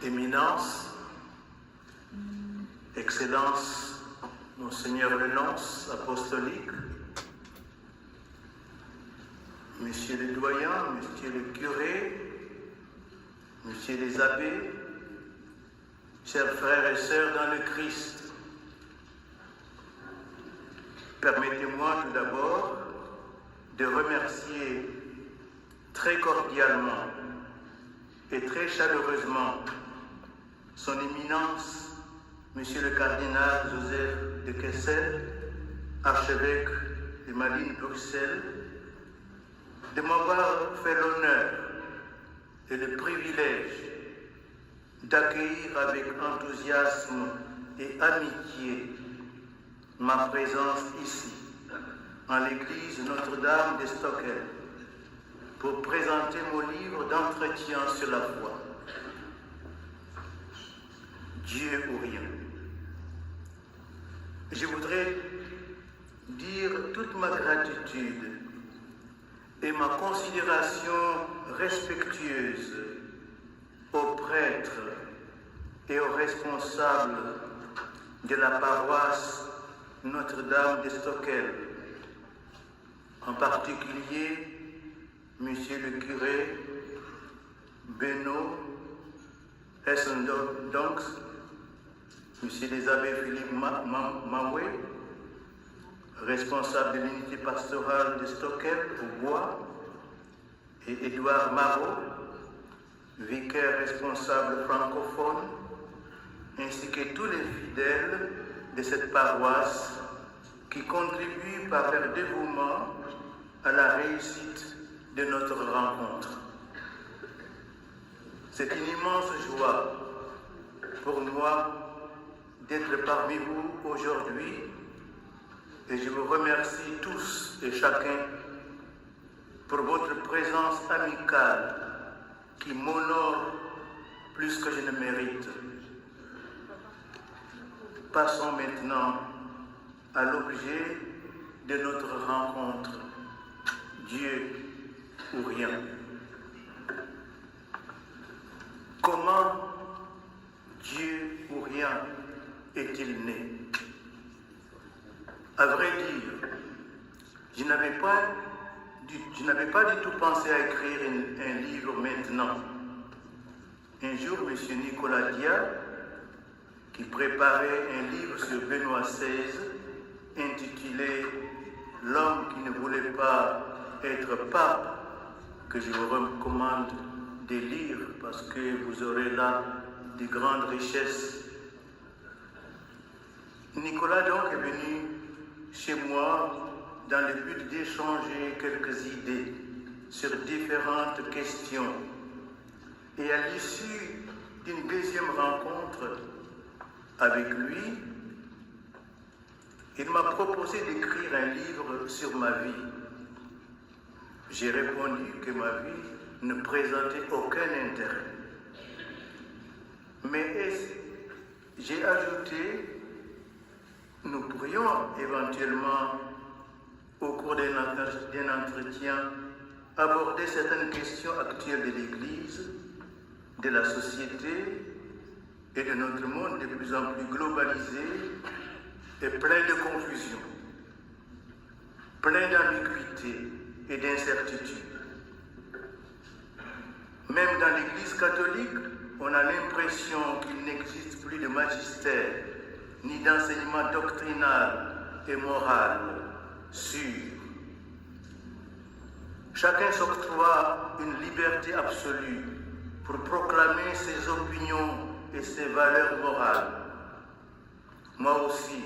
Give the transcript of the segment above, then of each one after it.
Éminence, Excellence, Monseigneur le nonce apostolique, Messieurs les doyens, Messieurs les curés, Messieurs les abbés, chers frères et sœurs dans le Christ, permettez-moi tout d'abord de remercier très cordialement et très chaleureusement son éminence, Monsieur le cardinal Joseph de Kessel, archevêque de Malines-Bruxelles, de m'avoir fait l'honneur et le privilège d'accueillir avec enthousiasme et amitié ma présence ici, en l'église Notre-Dame de Stockholm, pour présenter mon livre d'entretien sur la foi. Dieu ou rien. Je voudrais dire toute ma gratitude et ma considération respectueuse aux prêtres et aux responsables de la paroisse Notre-Dame de Stockholm, en particulier Monsieur le curé Beno Hessendonks, Monsieur les abbés Philippe Mawé, responsable de l'unité pastorale de Stockholm au Bois, et Édouard Marot, vicaire responsable francophone, ainsi que tous les fidèles de cette paroisse qui contribuent par leur dévouement à la réussite de notre rencontre. C'est une immense joie pour moi d'être parmi vous aujourd'hui et je vous remercie tous et chacun pour votre présence amicale qui m'honore plus que je ne mérite. Passons maintenant à l'objet de notre rencontre, Dieu ou rien. Comment Dieu ou rien est-il né? À vrai dire, je n'avais pas du tout pensé à écrire un livre maintenant. Un jour, M. Nicolas Dia, qui préparait un livre sur Benoît XVI, intitulé « L'homme qui ne voulait pas être pape », que je vous recommande de lire parce que vous aurez là de grandes richesses. Nicolas donc est venu chez moi dans le but d'échanger quelques idées sur différentes questions. Et à l'issue d'une deuxième rencontre avec lui, il m'a proposé d'écrire un livre sur ma vie. J'ai répondu que ma vie ne présentait aucun intérêt. Mais j'ai ajouté, nous pourrions éventuellement, au cours d'un entretien, aborder certaines questions actuelles de l'Église, de la société et de notre monde de plus en plus globalisé et plein de confusion, plein d'ambiguïté et d'incertitude. Même dans l'Église catholique, on a l'impression qu'il n'existe plus de magistère, ni d'enseignement doctrinal et moral sûr. Chacun s'octroie une liberté absolue pour proclamer ses opinions et ses valeurs morales. Moi aussi,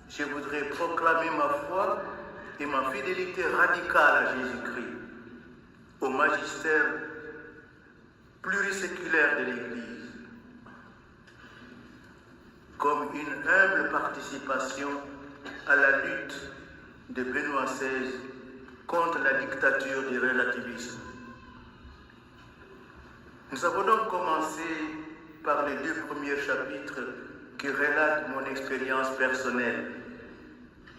je voudrais proclamer ma foi et ma fidélité radicale à Jésus-Christ, au magistère pluriséculaire de l'Église, comme une humble participation à la lutte de Benoît XVI contre la dictature du relativisme. Nous avons donc commencé par les 2 premiers chapitres qui relatent mon expérience personnelle,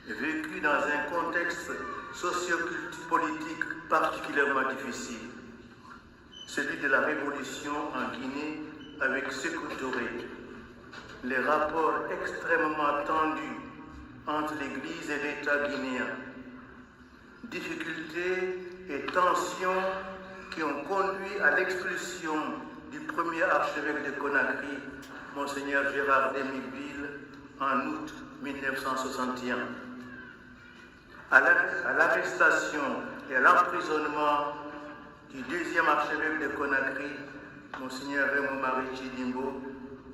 vécue dans un contexte socio-politique particulièrement difficile, celui de la révolution en Guinée avec Sékou Touré, les rapports extrêmement tendus entre l'Église et l'État guinéen, difficultés et tensions qui ont conduit à l'expulsion du premier archevêque de Conakry, Monseigneur Gérard Demiville, en août 1961, à l'arrestation et à l'emprisonnement du deuxième archevêque de Conakry, Monseigneur Raymond Marie Chidimbo,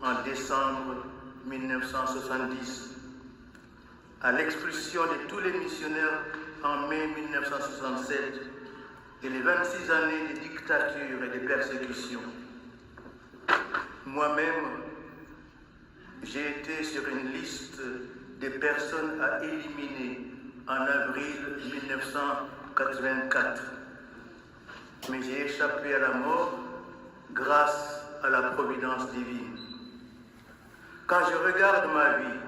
en décembre 1970, à l'expulsion de tous les missionnaires en mai 1967 et les 26 années de dictature et de persécution. Moi-même, j'ai été sur une liste des personnes à éliminer en avril 1984. Mais j'ai échappé à la mort grâce à la providence divine. Quand je regarde ma vie,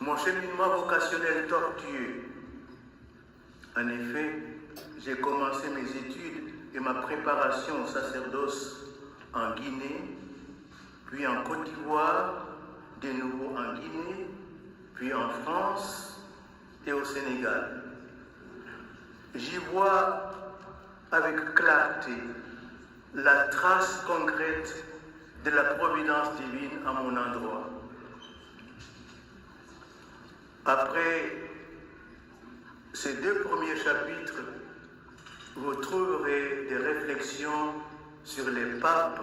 mon cheminement vocationnel tortueux, en effet, j'ai commencé mes études et ma préparation au sacerdoce en Guinée, puis en Côte d'Ivoire, de nouveau en Guinée, puis en France et au Sénégal. J'y vois avec clarté la trace concrète de la providence divine à mon endroit. Après ces deux premiers chapitres, vous trouverez des réflexions sur les papes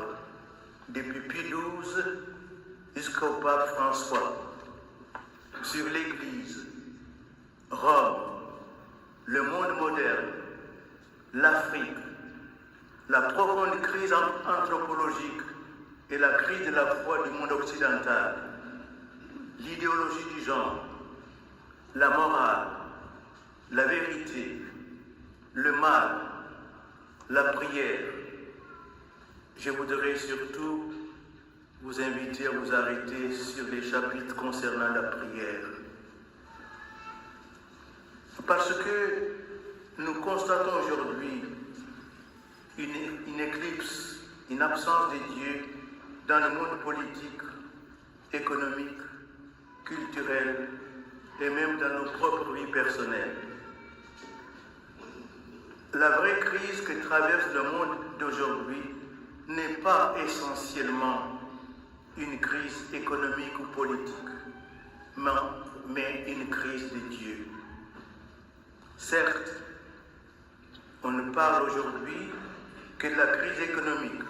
depuis Pie XII jusqu'au pape François, sur l'Église, Rome, le monde moderne, l'Afrique, la profonde crise anthropologique et la crise de la foi du monde occidental, l'idéologie du genre, la morale, la vérité, le mal, la prière. Je voudrais surtout vous inviter à vous arrêter sur les chapitres concernant la prière. Parce que nous constatons aujourd'hui une éclipse, une absence de Dieu dans le monde politique, économique, culturel et même dans nos propres vies personnelles. La vraie crise que traverse le monde d'aujourd'hui n'est pas essentiellement une crise économique ou politique, mais une crise de Dieu. Certes, on ne parle aujourd'hui que de la crise économique.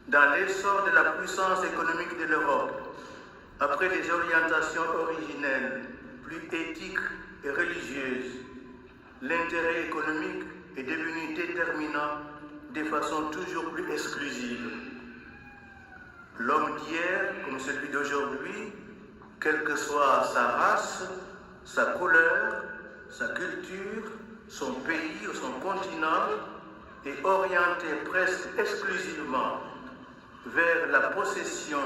Dans l'essor de la puissance économique de l'Europe, après des orientations originelles, plus éthiques et religieuses, l'intérêt économique est devenu déterminant de façon toujours plus exclusive. L'homme d'hier, comme celui d'aujourd'hui, quelle que soit sa race, sa couleur, sa culture, son pays ou son continent, est orienté presque exclusivement vers la possession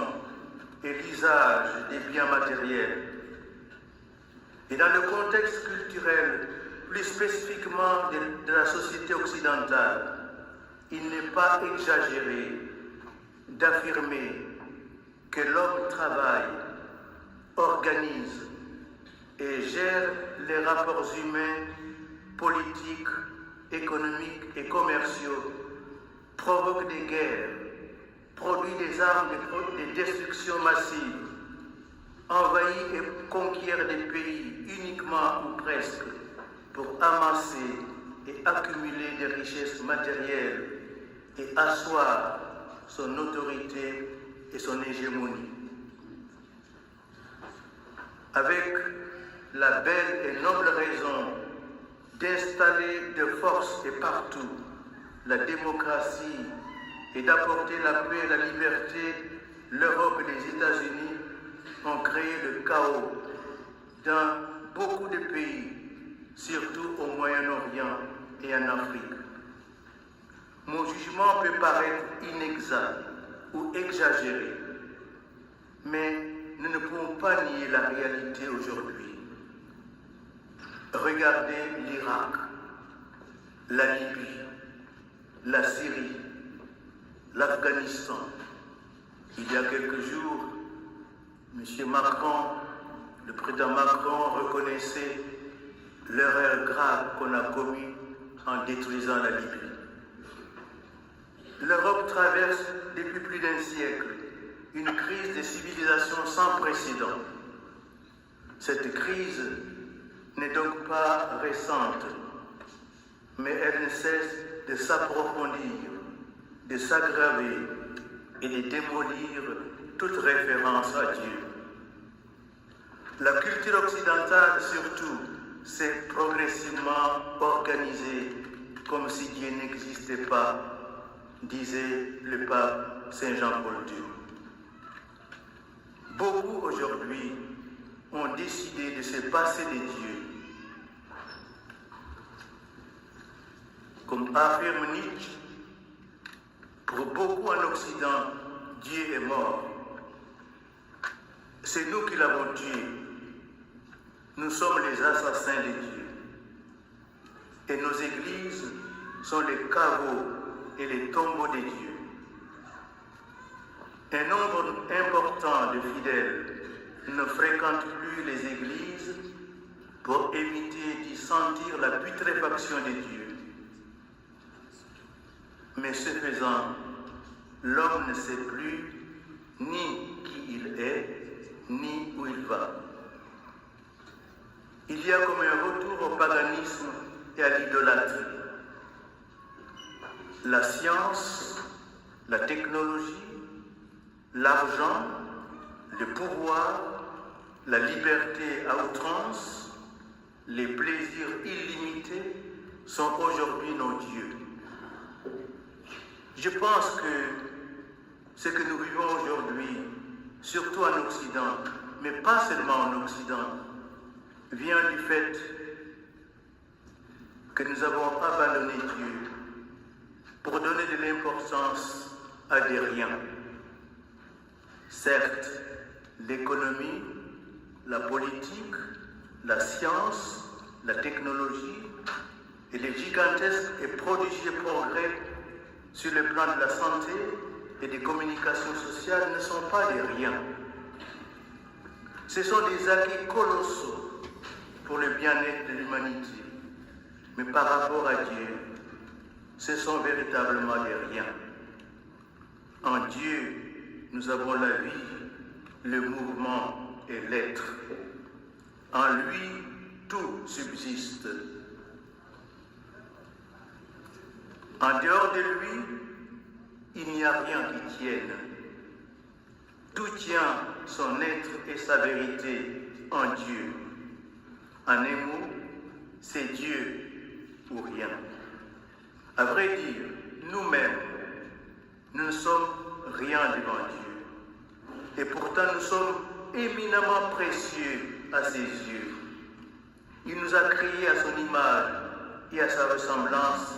et l'usage des biens matériels. Et dans le contexte culturel, plus spécifiquement de la société occidentale, il n'est pas exagéré d'affirmer que l'homme travaille, organise et gère les rapports humains, politiques, économiques et commerciaux, provoque des guerres, produit des armes de destruction massive, envahit et conquiert des pays uniquement ou presque pour amasser et accumuler des richesses matérielles et asseoir son autorité et son hégémonie. Avec la belle et noble raison d'installer de force et partout la démocratie et d'apporter la paix et la liberté, l'Europe et les États-Unis ont créé le chaos dans beaucoup de pays, surtout au Moyen-Orient et en Afrique. Mon jugement peut paraître inexact ou exagéré, mais nous ne pouvons pas nier la réalité aujourd'hui. Regardez l'Irak, la Libye, la Syrie, l'Afghanistan. Il y a quelques jours, M. Macron, le président Macron reconnaissait l'erreur grave qu'on a commise en détruisant la Libye. L'Europe traverse depuis plus d'un siècle une crise de civilisation sans précédent. Cette crise n'est donc pas récente, mais elle ne cesse de s'approfondir, de s'aggraver et de démolir toute référence à Dieu. La culture occidentale, surtout, s'est progressivement organisée comme si Dieu n'existait pas, disait le pape Saint Jean-Paul II. Beaucoup aujourd'hui ont décidé de se passer de Dieu. Comme affirme Nietzsche, pour beaucoup en Occident, Dieu est mort. C'est nous qui l'avons tué. Nous sommes les assassins de Dieu. Et nos églises sont les caveaux et les tombeaux de Dieu. Un nombre important de fidèles ne fréquentent plus les églises pour éviter d'y sentir la putréfaction de Dieu. Mais ce faisant, l'homme ne sait plus ni qui il est, ni où il va. Il y a comme un retour au paganisme et à l'idolâtrie. La science, la technologie, l'argent, le pouvoir, la liberté à outrance, les plaisirs illimités sont aujourd'hui nos dieux. Je pense que ce que nous vivons aujourd'hui, surtout en Occident, mais pas seulement en Occident, vient du fait que nous avons abandonné Dieu pour donner de l'importance à des riens. Certes, l'économie, la politique, la science, la technologie et les gigantesques et prodigieux progrès sur le plan de la santé et des communications sociales ne sont pas des riens. Ce sont des acquis colossaux pour le bien-être de l'humanité. Mais par rapport à Dieu, ce sont véritablement des riens. En Dieu, nous avons la vie, le mouvement et l'être. En lui, tout subsiste. En dehors de lui, il n'y a rien qui tienne. Tout tient son être et sa vérité en Dieu. En un mot, c'est Dieu ou rien. À vrai dire, nous-mêmes, nous ne sommes rien devant Dieu. Et pourtant, nous sommes éminemment précieux à ses yeux. Il nous a créés à son image et à sa ressemblance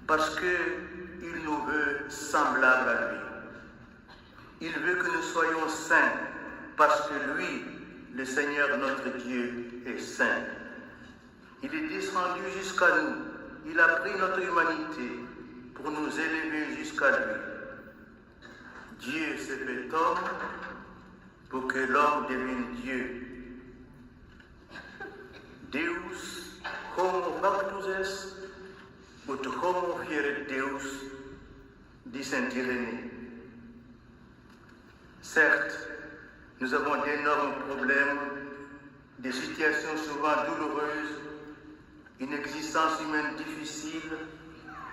parce qu'il nous veut semblables à lui. Il veut que nous soyons saints parce que lui, le Seigneur notre Dieu, est saint. Il est descendu jusqu'à nous. Il a pris notre humanité pour nous élever jusqu'à lui. Dieu s'est fait homme pour que l'homme devienne Dieu. Deus homo factus est, ut homo fieret Deus, dit saint Irénée. Certes, nous avons d'énormes problèmes, des situations souvent douloureuses, une existence humaine difficile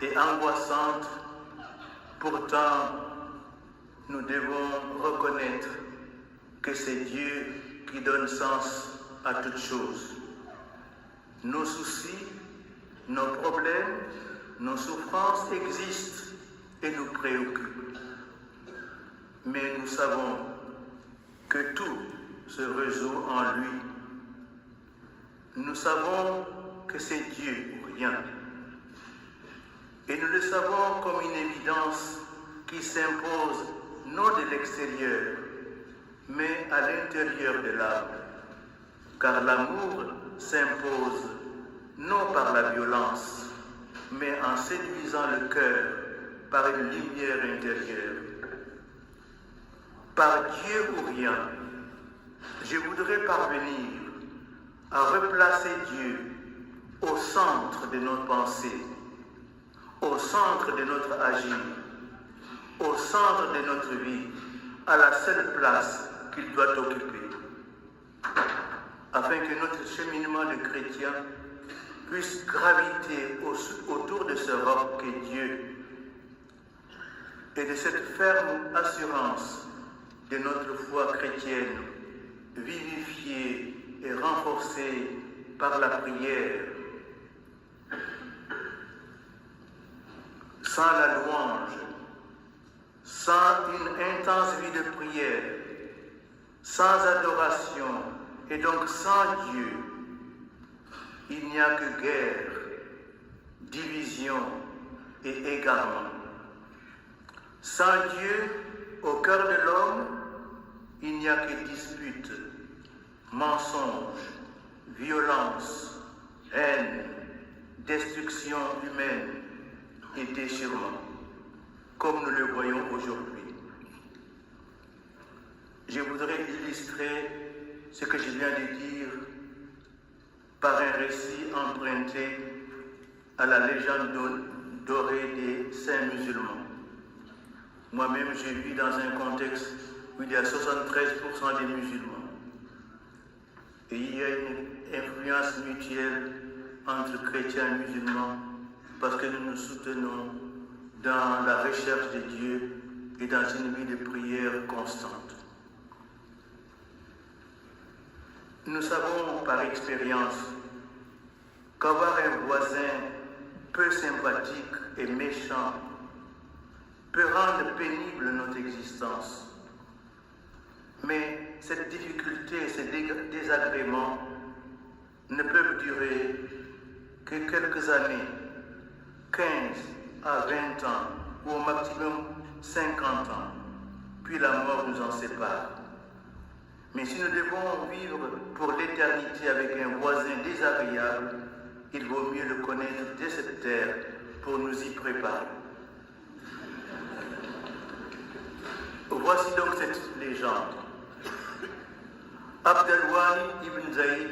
et angoissante. Pourtant, nous devons reconnaître que c'est Dieu qui donne sens à toutes choses. Nos soucis, nos problèmes, nos souffrances existent et nous préoccupent. Mais nous savons que tout se résout en lui. Nous savons que c'est Dieu ou rien. Et nous le savons comme une évidence qui s'impose non de l'extérieur, mais à l'intérieur de l'âme. Car l'amour s'impose non par la violence, mais en séduisant le cœur par une lumière intérieure. Par Dieu ou rien, je voudrais parvenir à replacer Dieu au centre de nos pensées, au centre de notre agir, au centre de notre vie, à la seule place qu'il doit occuper, afin que notre cheminement de chrétien puisse graviter autour de ce roc qu'est Dieu et de cette ferme assurance de notre foi chrétienne, vivifiée et renforcée par la prière. Sans la louange, sans une intense vie de prière, sans adoration et donc sans Dieu, il n'y a que guerre, division et égarement. Sans Dieu, au cœur de l'homme, il n'y a que disputes, mensonges, violence, haine, destruction humaine et déchirement, comme nous le voyons aujourd'hui. Je voudrais illustrer ce que je viens de dire par un récit emprunté à la légende dorée des saints musulmans. Moi-même, je vis dans un contexte où il y a 73% des musulmans. Et il y a une influence mutuelle entre chrétiens et musulmans parce que nous nous soutenons dans la recherche de Dieu et dans une vie de prière constante. Nous savons par expérience qu'avoir un voisin peu sympathique et méchant peut rendre pénible notre existence. Mais cette difficulté, ces désagréments ne peuvent durer que quelques années, 15 à 20 ans, ou au maximum 50 ans, puis la mort nous en sépare. Mais si nous devons vivre pour l'éternité avec un voisin désagréable, il vaut mieux le connaître dès cette terre pour nous y préparer. Voici donc cette légende. Abd al-Wahid ibn Zaïd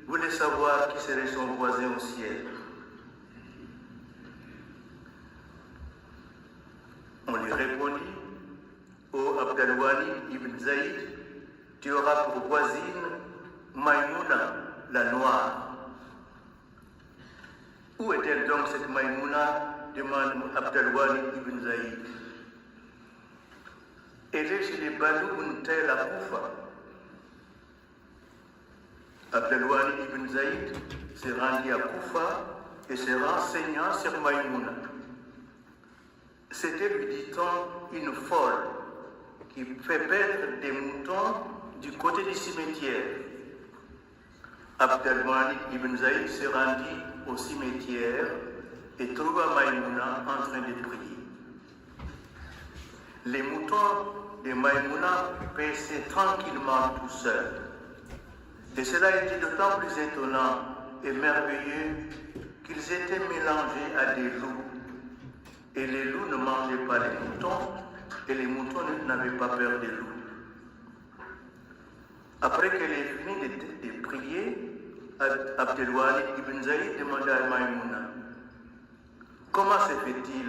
voulait savoir qui serait son voisin au ciel. On lui répondit: ô Abd al-Wahid ibn Zaïd, tu auras pour voisine Maïmouna, la noire. Où est-elle donc cette Maïmouna? Demande Abd al-Wahid ibn Zaïd. Elle est chez les Banu Untel à Koufa. Abd al-Wahid ibn Zaïd s'est rendu à Koufa et se renseigna sur Maïmouna. C'était, lui dit-on, une folle qui fait perdre des moutons du côté du cimetière. Abd al-Wahid ibn Zaïd se rendit au cimetière et trouva Maïmouna en train de prier. Les moutons de Maïmouna paissaient tranquillement tout seuls. Et cela était d'autant plus étonnant et merveilleux qu'ils étaient mélangés à des loups. Et les loups ne mangeaient pas les moutons, et les moutons n'avaient pas peur des loups. Après qu'elle ait fini de prier, Abd al-Wahid ibn Zaïd demanda à Maïmouna: comment se fait-il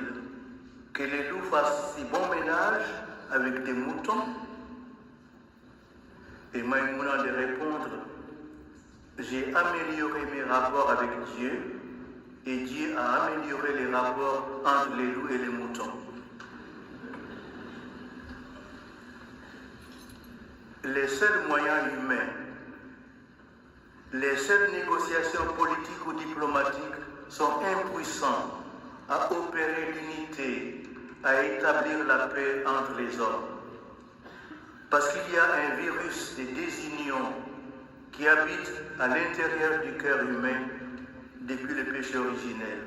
que les loups fassent si bon ménage avec des moutons? Et Maïmouna de répondre: j'ai amélioré mes rapports avec Dieu et Dieu a amélioré les rapports entre les loups et les moutons. Les seuls moyens humains, les seules négociations politiques ou diplomatiques sont impuissants à opérer l'unité, à établir la paix entre les hommes. Parce qu'il y a un virus de désunion qui habite à l'intérieur du cœur humain depuis le péché originel.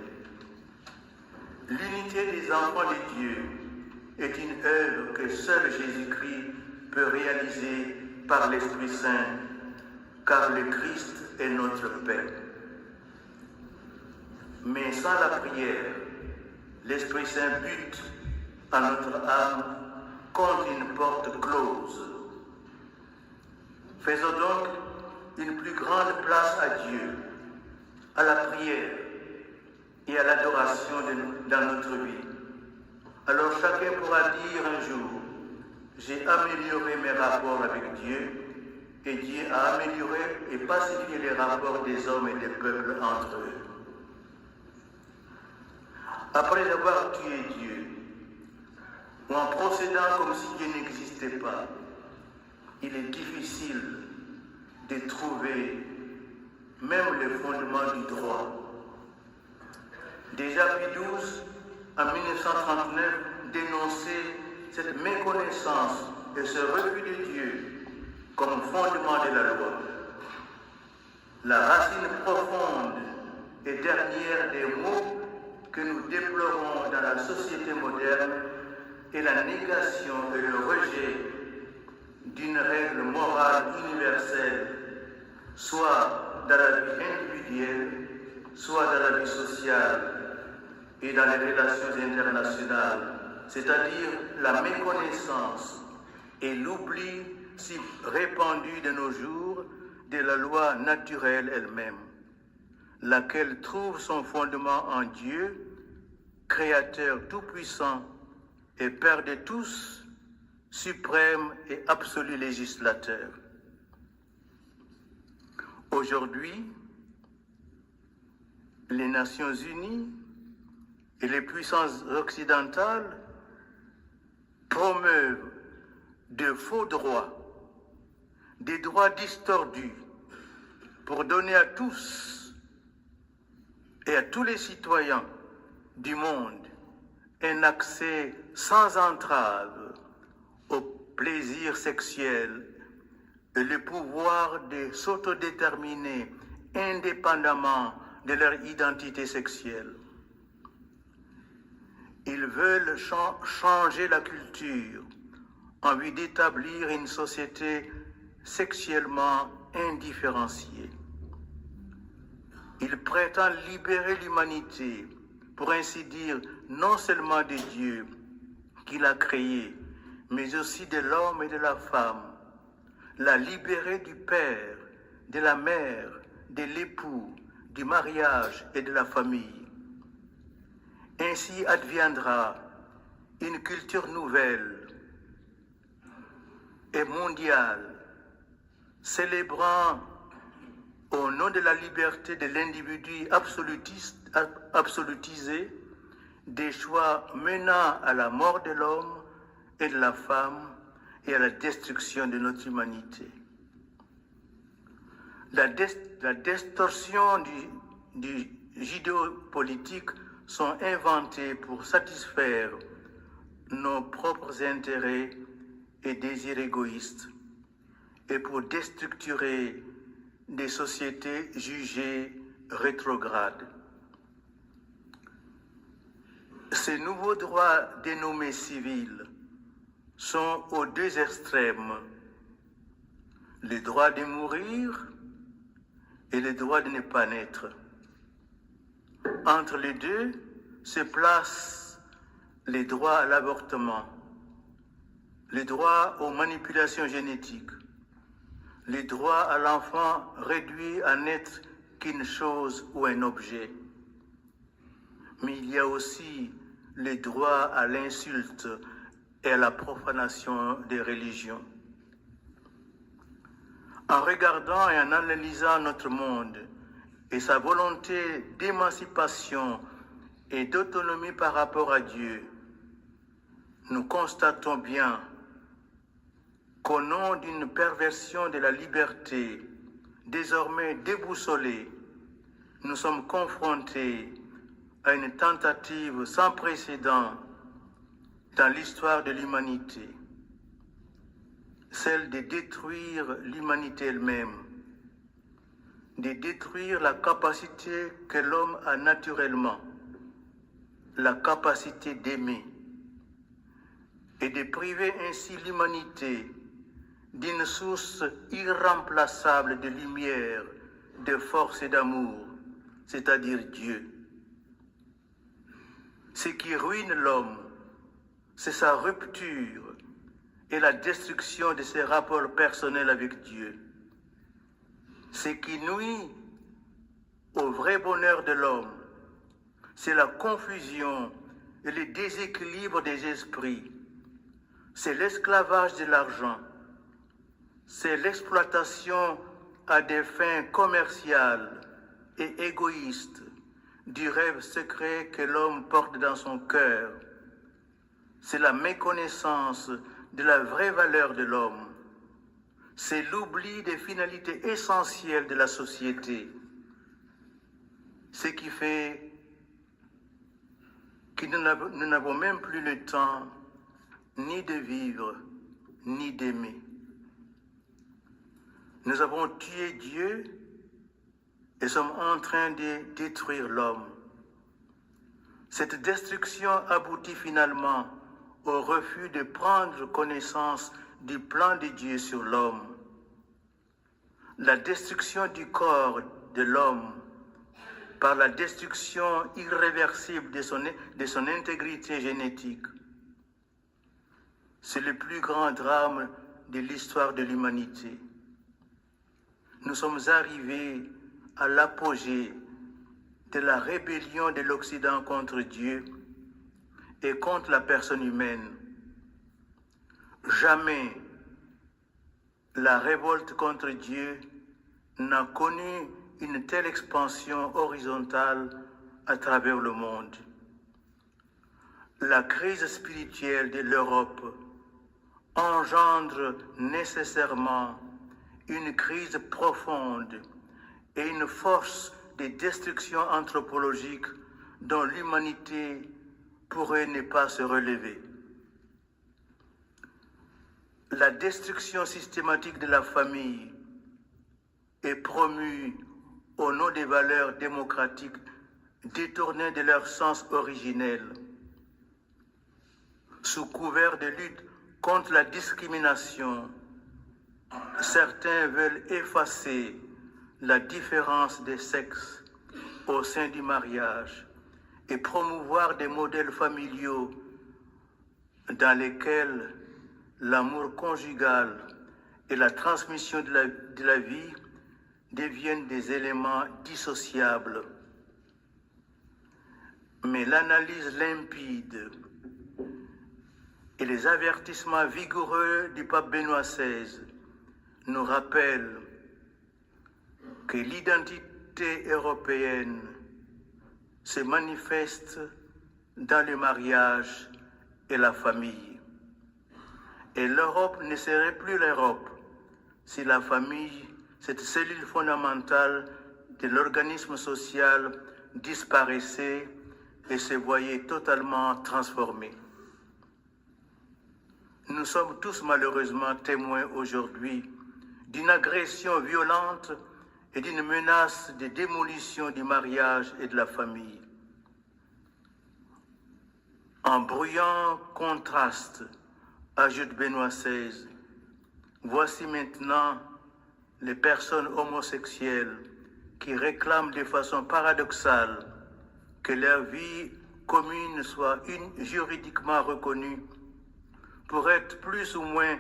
L'unité des enfants de Dieu est une œuvre que seul Jésus-Christ peut réaliser par l'Esprit Saint, car le Christ est notre paix. Mais sans la prière, l'Esprit Saint bute à notre âme contre une porte close. Faisons donc une plus grande place à Dieu, à la prière et à l'adoration dans notre vie. Alors chacun pourra dire un jour, j'ai amélioré mes rapports avec Dieu, et Dieu a amélioré et pacifié les rapports des hommes et des peuples entre eux. Après avoir tué Dieu, ou en procédant comme si Dieu n'existait pas, il est difficile de trouver même les fondements du droit. Déjà Pie XII, en 1939, dénonçait cette méconnaissance et ce refus de Dieu comme fondement de la loi. La racine profonde et dernière des maux que nous déplorons dans la société moderne est la négation et le rejet d'une règle morale universelle, soit dans la vie individuelle, soit dans la vie sociale et dans les relations internationales, c'est-à-dire la méconnaissance et l'oubli si répandu de nos jours de la loi naturelle elle-même, laquelle trouve son fondement en Dieu, Créateur tout-puissant et Père de tous, suprême et absolu législateur. Aujourd'hui, les Nations Unies et les puissances occidentales promeuvent de faux droits, des droits distordus, pour donner à tous et à tous les citoyens du monde un accès sans entrave au plaisir sexuel et le pouvoir de s'autodéterminer indépendamment de leur identité sexuelle. Ils veulent changer la culture en vue d'établir une société sexuellement indifférenciée. Ils prétendent libérer l'humanité, pour ainsi dire, non seulement de Dieu qu'il a créé, mais aussi de l'homme et de la femme, la libérer du père, de la mère, de l'époux, du mariage et de la famille. Ainsi adviendra une culture nouvelle et mondiale, célébrant au nom de la liberté de l'individu absolutisé des choix menant à la mort de l'homme et de la femme et à la destruction de notre humanité. La distorsion du judéo-politique sont inventées pour satisfaire nos propres intérêts et désirs égoïstes et pour déstructurer des sociétés jugées rétrogrades. Ces nouveaux droits dénommés civils sont aux deux extrêmes, le droit de mourir et le droit de ne pas naître. Entre les deux se placent les droits à l'avortement, le droit aux manipulations génétiques, le droit à l'enfant réduit à n'être qu'une chose ou un objet. Mais il y a aussi le droit à l'insulte et à la profanation des religions. En regardant et en analysant notre monde et sa volonté d'émancipation et d'autonomie par rapport à Dieu, nous constatons bien qu'au nom d'une perversion de la liberté, désormais déboussolée, nous sommes confrontés à une tentative sans précédent dans l'histoire de l'humanité, celle de détruire l'humanité elle-même, de détruire la capacité que l'homme a naturellement, la capacité d'aimer, et de priver ainsi l'humanité d'une source irremplaçable de lumière, de force et d'amour, c'est-à-dire Dieu. Ce qui ruine l'homme, c'est sa rupture et la destruction de ses rapports personnels avec Dieu. Ce qui nuit au vrai bonheur de l'homme, c'est la confusion et le déséquilibre des esprits. C'est l'esclavage de l'argent. C'est l'exploitation à des fins commerciales et égoïstes du rêve secret que l'homme porte dans son cœur. C'est la méconnaissance de la vraie valeur de l'homme. C'est l'oubli des finalités essentielles de la société. Ce qui fait que nous n'avons même plus le temps ni de vivre, ni d'aimer. Nous avons tué Dieu et sommes en train de détruire l'homme. Cette destruction aboutit finalement au refus de prendre connaissance du plan de Dieu sur l'homme. La destruction du corps de l'homme par la destruction irréversible de son intégrité génétique. C'est le plus grand drame de l'histoire de l'humanité. Nous sommes arrivés à l'apogée de la rébellion de l'Occident contre Dieu et contre la personne humaine. Jamais la révolte contre Dieu n'a connu une telle expansion horizontale à travers le monde. La crise spirituelle de l'Europe engendre nécessairement une crise profonde et une force de destruction anthropologique dont l'humanité pourrait ne pas se relever. La destruction systématique de la famille est promue au nom des valeurs démocratiques détournées de leur sens originel. Sous couvert de lutte contre la discrimination, certains veulent effacer la différence des sexes au sein du mariage et promouvoir des modèles familiaux dans lesquels l'amour conjugal et la transmission de la vie deviennent des éléments dissociables. Mais l'analyse limpide et les avertissements vigoureux du pape Benoît XVI nous rappellent que l'identité européenne se manifeste dans le mariage et la famille. Et l'Europe ne serait plus l'Europe si la famille, cette cellule fondamentale de l'organisme social, disparaissait et se voyait totalement transformée. Nous sommes tous malheureusement témoins aujourd'hui d'une agression violente et d'une menace de démolition du mariage et de la famille. En bruyant contraste, ajoute Benoît XVI, voici maintenant les personnes homosexuelles qui réclament de façon paradoxale que leur vie commune soit juridiquement reconnue pour être plus ou moins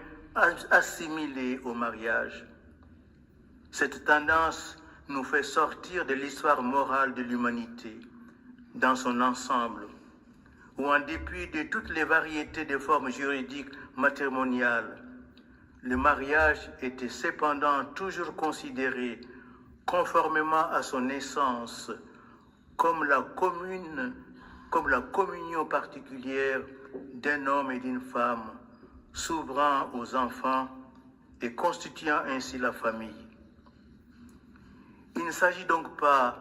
assimilée au mariage. Cette tendance nous fait sortir de l'histoire morale de l'humanité dans son ensemble, où en dépit de toutes les variétés de formes juridiques matrimoniales, le mariage était cependant toujours considéré, conformément à son essence, comme la communion particulière d'un homme et d'une femme, s'ouvrant aux enfants et constituant ainsi la famille. Il ne s'agit donc pas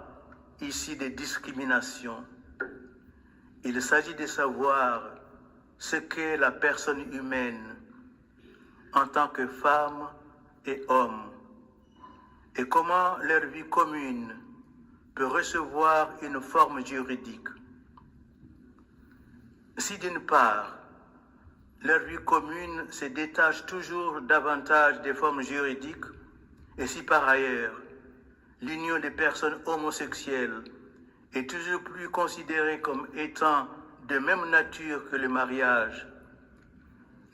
ici de discrimination. Il s'agit de savoir ce qu'est la personne humaine en tant que femme et homme et comment leur vie commune peut recevoir une forme juridique. Si d'une part, leur vie commune se détache toujours davantage des formes juridiques, et si par ailleurs, l'union des personnes homosexuelles est toujours plus considérée comme étant de même nature que le mariage,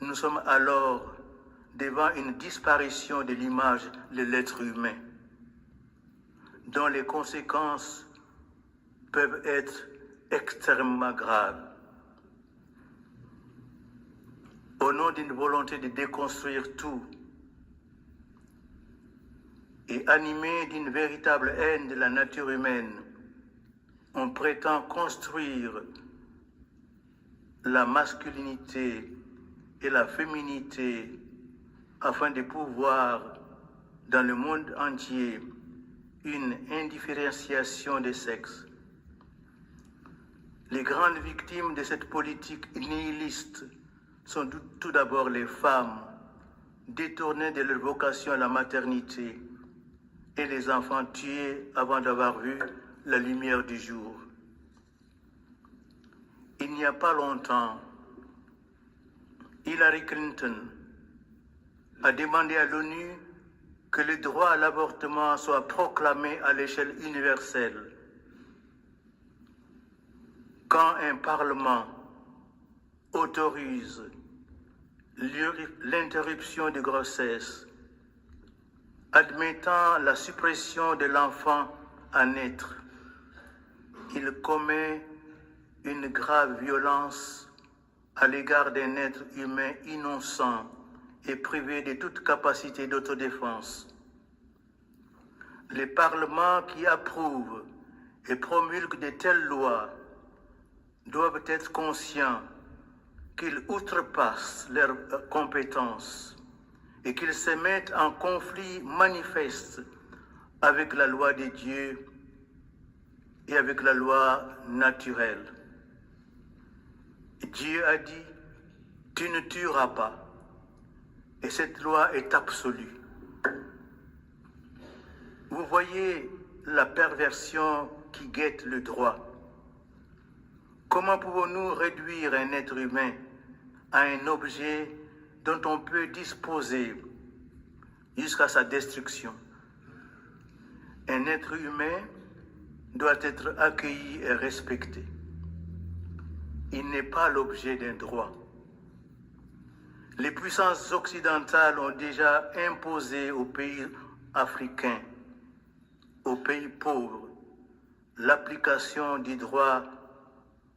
nous sommes alors devant une disparition de l'image de l'être humain, dont les conséquences peuvent être extrêmement graves. Au nom d'une volonté de déconstruire tout et animé d'une véritable haine de la nature humaine, on prétend construire la masculinité et la féminité afin de pouvoir, dans le monde entier, une indifférenciation des sexes. Les grandes victimes de cette politique nihiliste sont tout d'abord les femmes, détournées de leur vocation à la maternité, et les enfants tués avant d'avoir vu la lumière du jour. Il n'y a pas longtemps, Hillary Clinton a demandé à l'ONU que le droit à l'avortement soit proclamé à l'échelle universelle. Quand un Parlement autorise l'interruption de grossesse, admettant la suppression de l'enfant à naître, il commet une grave violence à l'égard d'un être humain innocent et privé de toute capacité d'autodéfense. Les parlements qui approuvent et promulguent de telles lois doivent être conscients qu'ils outrepassent leurs compétences et qu'ils se mettent en conflit manifeste avec la loi de Dieu et avec la loi naturelle. Dieu a dit, tu ne tueras pas. Et cette loi est absolue. Vous voyez la perversion qui guette le droit. Comment pouvons-nous réduire un être humain à un objet dont on peut disposer jusqu'à sa destruction? Un être humain doit être accueilli et respecté. Il n'est pas l'objet d'un droit. Les puissances occidentales ont déjà imposé aux pays africains, aux pays pauvres, l'application du droit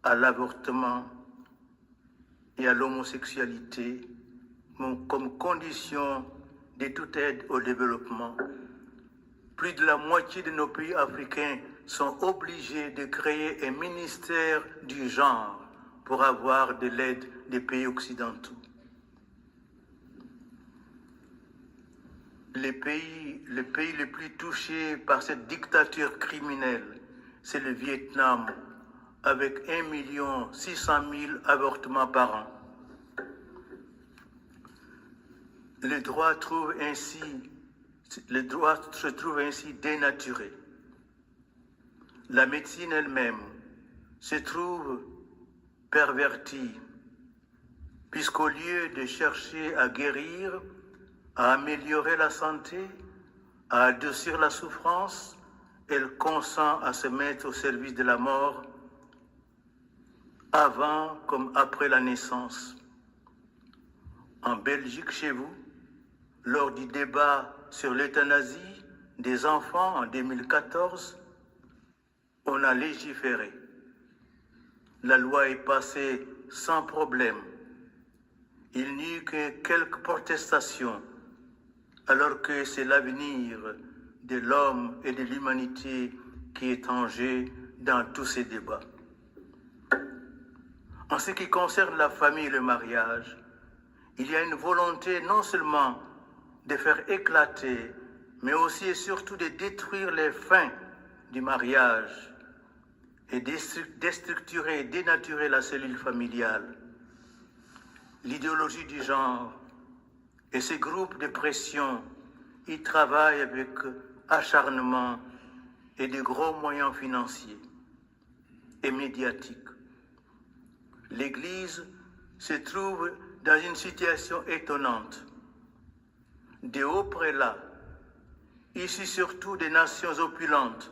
à l'avortement et à l'homosexualité comme condition de toute aide au développement. Plus de la moitié de nos pays africains sont obligés de créer un ministère du genre pour avoir de l'aide des pays occidentaux. Le pays le plus touché par cette dictature criminelle, c'est le Vietnam, avec 1 600 000 avortements par an. Le droit se trouve ainsi dénaturé. La médecine elle-même se trouve pervertie, puisqu'au lieu de chercher à guérir, à améliorer la santé, à adoucir la souffrance, elle consent à se mettre au service de la mort avant comme après la naissance. En Belgique, chez vous, lors du débat sur l'euthanasie des enfants en 2014, on a légiféré. La loi est passée sans problème. Il n'y eut que quelques protestations, alors que c'est l'avenir de l'homme et de l'humanité qui est en jeu dans tous ces débats. En ce qui concerne la famille et le mariage, il y a une volonté non seulement de faire éclater, mais aussi et surtout de détruire les fins du mariage et déstructurer et dénaturer la cellule familiale. L'idéologie du genre et ces groupes de pression y travaillent avec acharnement et de gros moyens financiers et médiatiques. L'Église se trouve dans une situation étonnante. De hauts prélats, issus surtout des nations opulentes,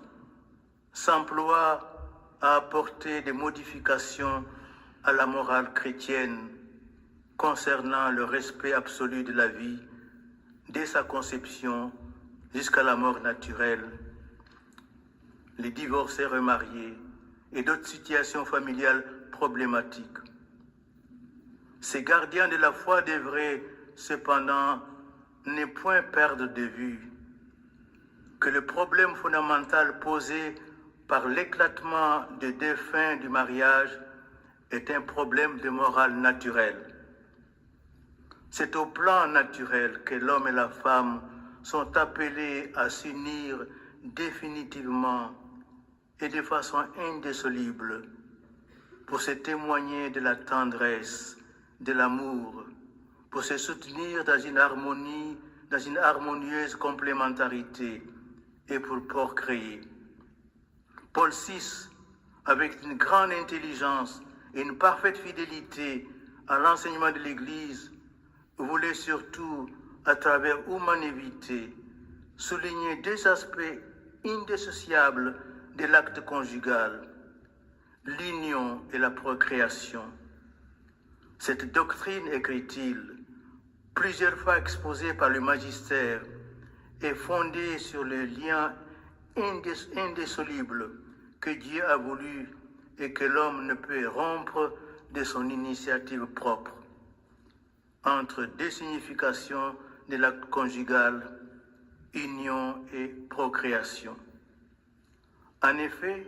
s'emploient à apporter des modifications à la morale chrétienne concernant le respect absolu de la vie dès sa conception jusqu'à la mort naturelle, les divorcés remariés et d'autres situations familiales problématiques. Ces gardiens de la foi devraient cependant ne point perdre de vue que le problème fondamental posé par l'éclatement des deux fins du mariage est un problème de morale naturelle. C'est au plan naturel que l'homme et la femme sont appelés à s'unir définitivement et de façon indissoluble pour se témoigner de la tendresse, de l'amour, pour se soutenir dans une harmonie, dans une harmonieuse complémentarité et pour procréer. Paul VI, avec une grande intelligence et une parfaite fidélité à l'enseignement de l'Église, voulait surtout, à travers humanité, souligner deux aspects indissociables de l'acte conjugal, l'union et la procréation. Cette doctrine, écrit-il, plusieurs fois exposée par le magistère, est fondée sur le lien indissoluble que Dieu a voulu et que l'homme ne peut rompre de son initiative propre, entre deux significations de l'acte conjugal, union et procréation. En effet,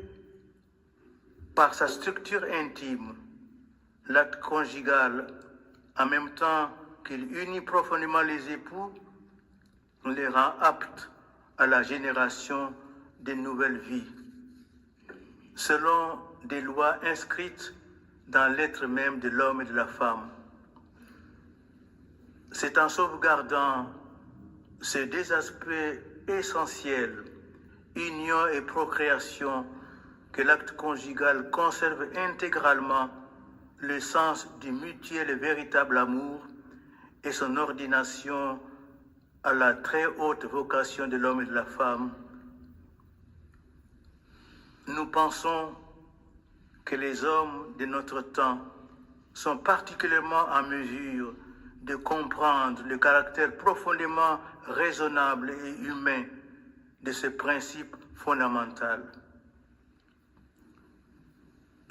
par sa structure intime, l'acte conjugal, en même temps qu'il unit profondément les époux, les rend aptes à la génération de nouvelles vies, selon des lois inscrites dans l'être même de l'homme et de la femme. C'est en sauvegardant ces deux aspects essentiels, union et procréation, que l'acte conjugal conserve intégralement le sens du mutuel et véritable amour et son ordination à la très haute vocation de l'homme et de la femme. Nous pensons que les hommes de notre temps sont particulièrement en mesure de comprendre le caractère profondément raisonnable et humain de ce principe fondamental.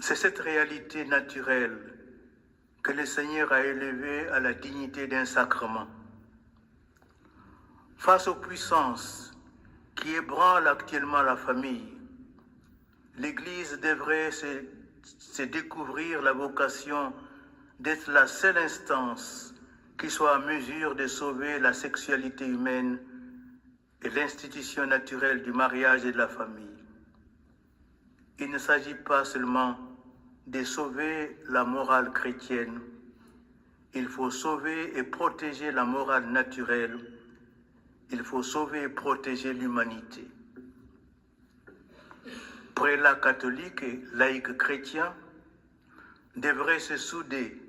C'est cette réalité naturelle que le Seigneur a élevée à la dignité d'un sacrement. Face aux puissances qui ébranlent actuellement la famille, l'Église devrait se découvrir la vocation d'être la seule instance qui soit en mesure de sauver la sexualité humaine et l'institution naturelle du mariage et de la famille. Il ne s'agit pas seulement de sauver la morale chrétienne, il faut sauver et protéger la morale naturelle, il faut sauver et protéger l'humanité. Prélats catholiques et laïcs chrétiens devraient se souder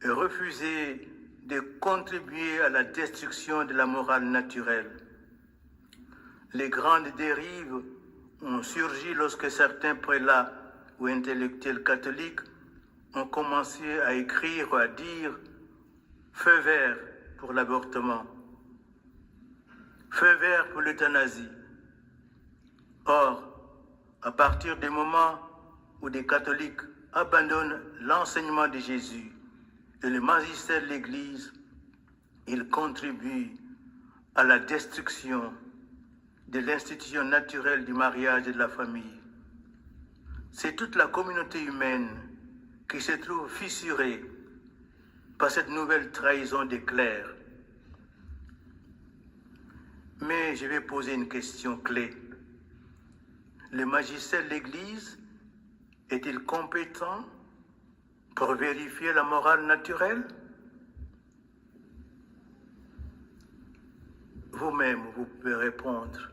et refuser de contribuer à la destruction de la morale naturelle. Les grandes dérives ont surgi lorsque certains prélats ou intellectuels catholiques ont commencé à écrire ou à dire « feu vert pour l'avortement »,« feu vert pour l'euthanasie ». Or, à partir du moment où des catholiques abandonnent l'enseignement de Jésus et le magistère de l'Église, ils contribuent à la destruction de l'institution naturelle du mariage et de la famille. C'est toute la communauté humaine qui se trouve fissurée par cette nouvelle trahison des clercs. Mais je vais poser une question clé. Le magistère de l'Église est-il compétent pour vérifier la morale naturelle? Vous-même, vous pouvez répondre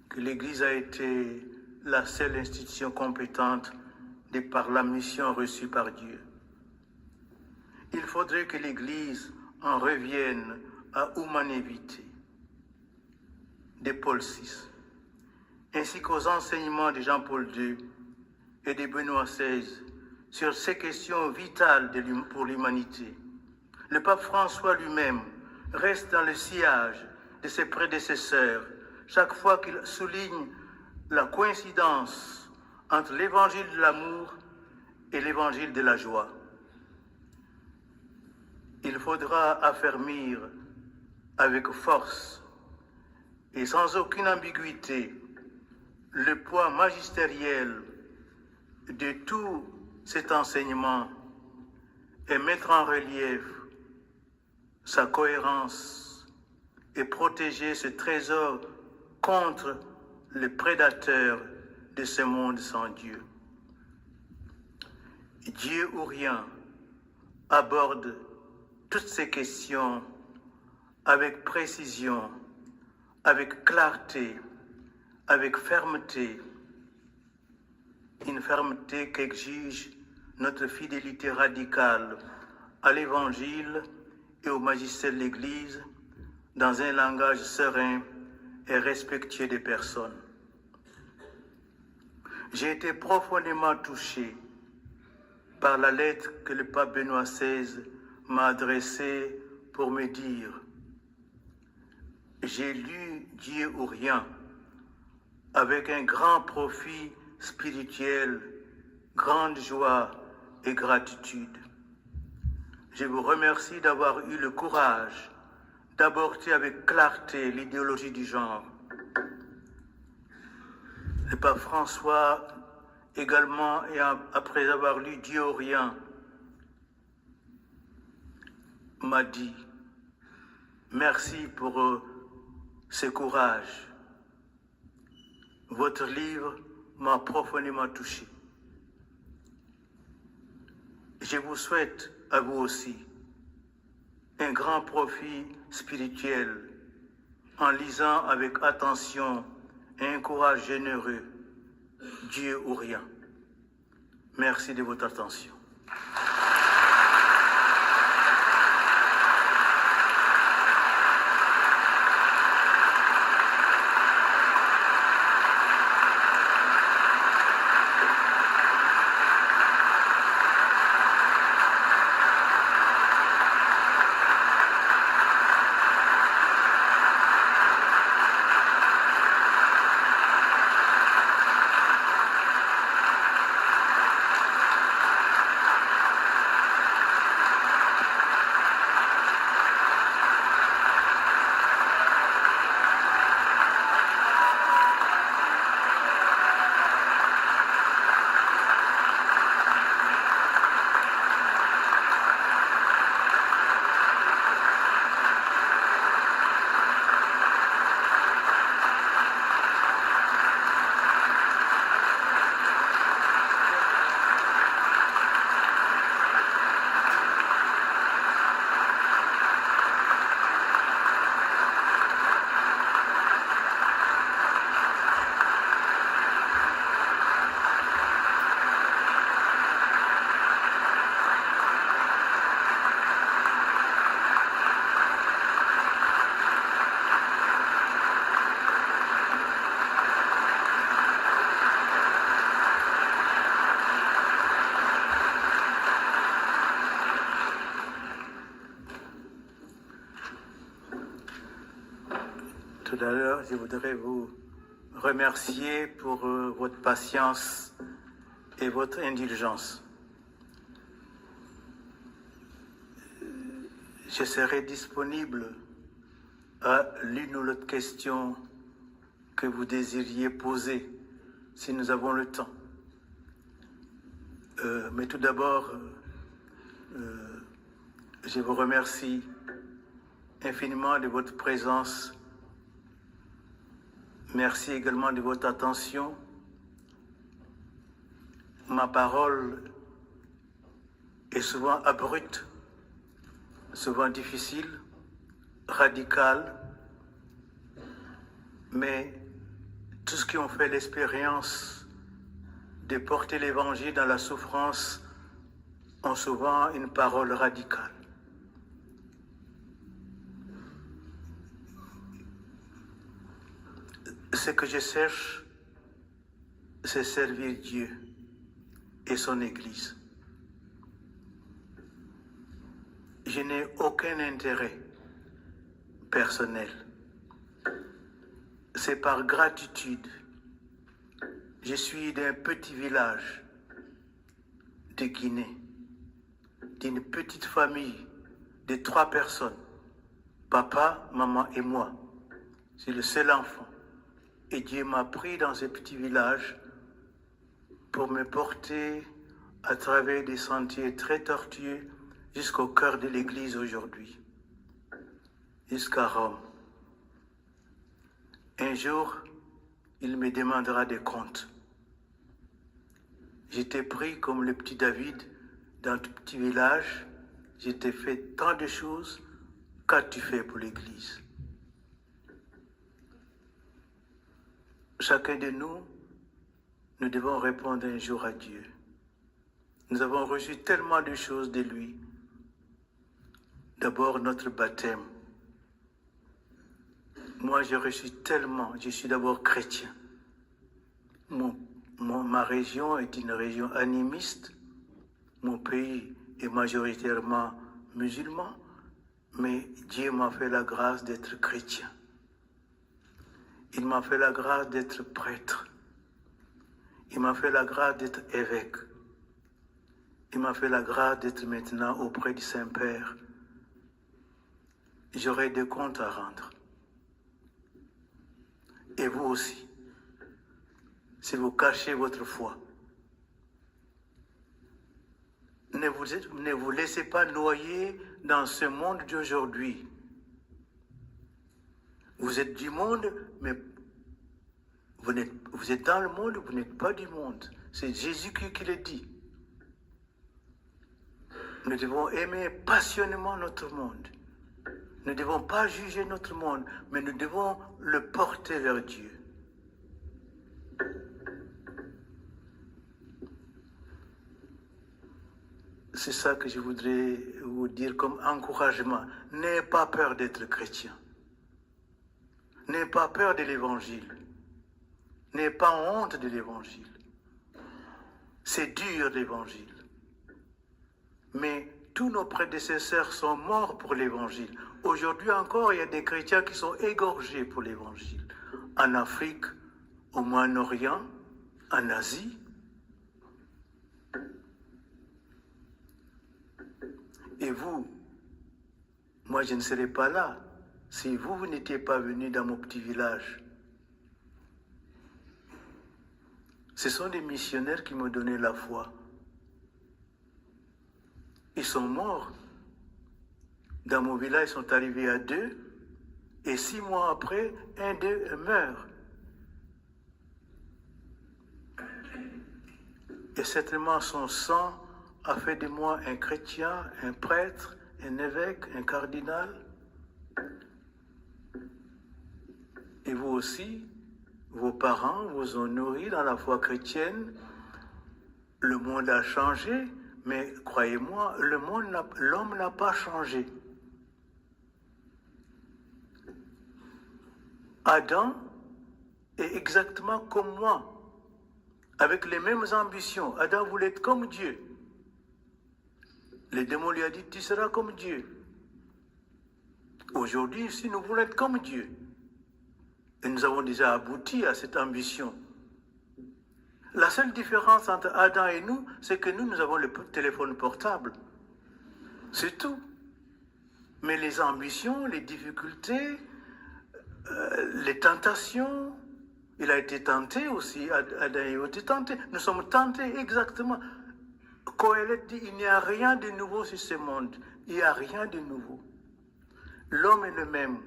que l'Église a été la seule institution compétente de par la mission reçue par Dieu. Il faudrait que l'Église en revienne à humanité de Paul VI, ainsi qu'aux enseignements de Jean-Paul II et de Benoît XVI sur ces questions vitales pour l'humanité. Le pape François lui-même reste dans le sillage de ses prédécesseurs chaque fois qu'il souligne la coïncidence entre l'évangile de l'amour et l'évangile de la joie. Il faudra affermir avec force et sans aucune ambiguïté le poids magistériel de tout cet enseignement et mettre en relief sa cohérence et protéger ce trésor contre les prédateurs de ce monde sans Dieu. Dieu ou rien aborde toutes ces questions avec précision, avec clarté, avec fermeté, une fermeté qu'exige notre fidélité radicale à l'Évangile et au magistère de l'Église dans un langage serein et respectueux des personnes. J'ai été profondément touché par la lettre que le pape Benoît XVI m'a adressée pour me dire « J'ai lu Dieu ou rien avec un grand profit spirituel, grande joie et gratitude. Je vous remercie d'avoir eu le courage d'aborder avec clarté l'idéologie du genre. Le pape François également, et après avoir lu Dieu ou rien, m'a dit « Merci pour ce courage. Votre livre m'a profondément touché. Je vous souhaite à vous aussi un grand profit spirituel en lisant avec attention et un courage généreux Dieu ou rien. Merci de votre attention. Tout à l'heure, je voudrais vous remercier pour votre patience et votre indulgence. Je serai disponible à l'une ou l'autre question que vous désiriez poser, si nous avons le temps. Mais tout d'abord, je vous remercie infiniment de votre présence. Merci également de votre attention. Ma parole est souvent abrupte, souvent difficile, radicale, mais tous ceux qui ont fait l'expérience de porter l'Évangile dans la souffrance ont souvent une parole radicale. Ce que je cherche, c'est servir Dieu et son Église. je n'ai aucun intérêt personnel. C'est par gratitude. Je suis d'un petit village de Guinée, d'une petite famille de 3 personnes, papa, maman et moi. C'est le seul enfant. Et Dieu m'a pris dans ce petit village pour me porter à travers des sentiers très tortueux jusqu'au cœur de l'Église aujourd'hui, jusqu'à Rome. Un jour, il me demandera des comptes. J'étais pris comme le petit David dans tout petit village. J'étais fait tant de choses. Qu'as-tu fait pour l'Église? Chacun de nous, nous devons répondre un jour à Dieu. Nous avons reçu tellement de choses de lui. D'abord, notre baptême. Moi, j'ai reçu tellement. Je suis d'abord chrétien. Ma région est une région animiste. Mon pays est majoritairement musulman. Mais Dieu m'a fait la grâce d'être chrétien. Il m'a fait la grâce d'être prêtre. Il m'a fait la grâce d'être évêque. Il m'a fait la grâce d'être maintenant auprès du Saint-Père. J'aurai des comptes à rendre. Et vous aussi, si vous cachez votre foi, ne vous laissez pas noyer dans ce monde d'aujourd'hui. Vous êtes du monde, mais vous êtes dans le monde, vous n'êtes pas du monde. C'est Jésus qui le dit. Nous devons aimer passionnément notre monde. Nous ne devons pas juger notre monde, mais nous devons le porter vers Dieu. C'est ça que je voudrais vous dire comme encouragement. N'ayez pas peur d'être chrétien. N'ayez pas peur de l'Évangile. N'ayez pas honte de l'Évangile. C'est dur l'Évangile. Mais tous nos prédécesseurs sont morts pour l'Évangile. Aujourd'hui encore, il y a des chrétiens qui sont égorgés pour l'Évangile. En Afrique, au Moyen-Orient, en Asie. Et vous, moi je ne serais pas là si vous n'étiez pas venu dans mon petit village. Ce sont des missionnaires qui m'ont donné la foi. Ils sont morts. Dans mon village, ils sont arrivés à 2. Et 6 mois après, un d'eux meurt. Et certainement, son sang a fait de moi un chrétien, un prêtre, un évêque, un cardinal. Et vous aussi, vos parents vous ont nourri dans la foi chrétienne. Le monde a changé, mais croyez-moi, l'homme n'a pas changé. Adam est exactement comme moi, avec les mêmes ambitions. Adam voulait être comme Dieu. Le démon lui a dit, tu seras comme Dieu. Aujourd'hui, si nous voulons être comme Dieu, et nous avons déjà abouti à cette ambition. La seule différence entre Adam et nous, c'est que nous avons le téléphone portable. C'est tout. Mais les ambitions, les difficultés, les tentations, il a été tenté aussi, Adam a été tenté. Nous sommes tentés exactement. Coëlette dit, il n'y a rien de nouveau sur ce monde. Il n'y a rien de nouveau. L'homme est le même.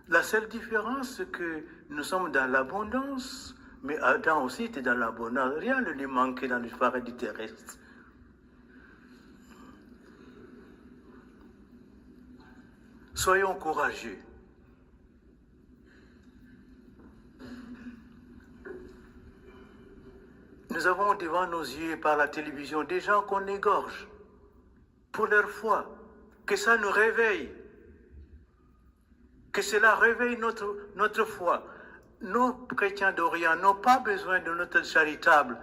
La seule différence, c'est que nous sommes dans l'abondance, mais Adam aussi était dans l'abondance. Rien ne lui manquait dans le paradis terrestre. Soyons courageux. Nous avons devant nos yeux par la télévision des gens qu'on égorge pour leur foi. Que ça nous réveille. Que cela réveille notre foi. Nos chrétiens d'Orient n'ont pas besoin de notre charitable.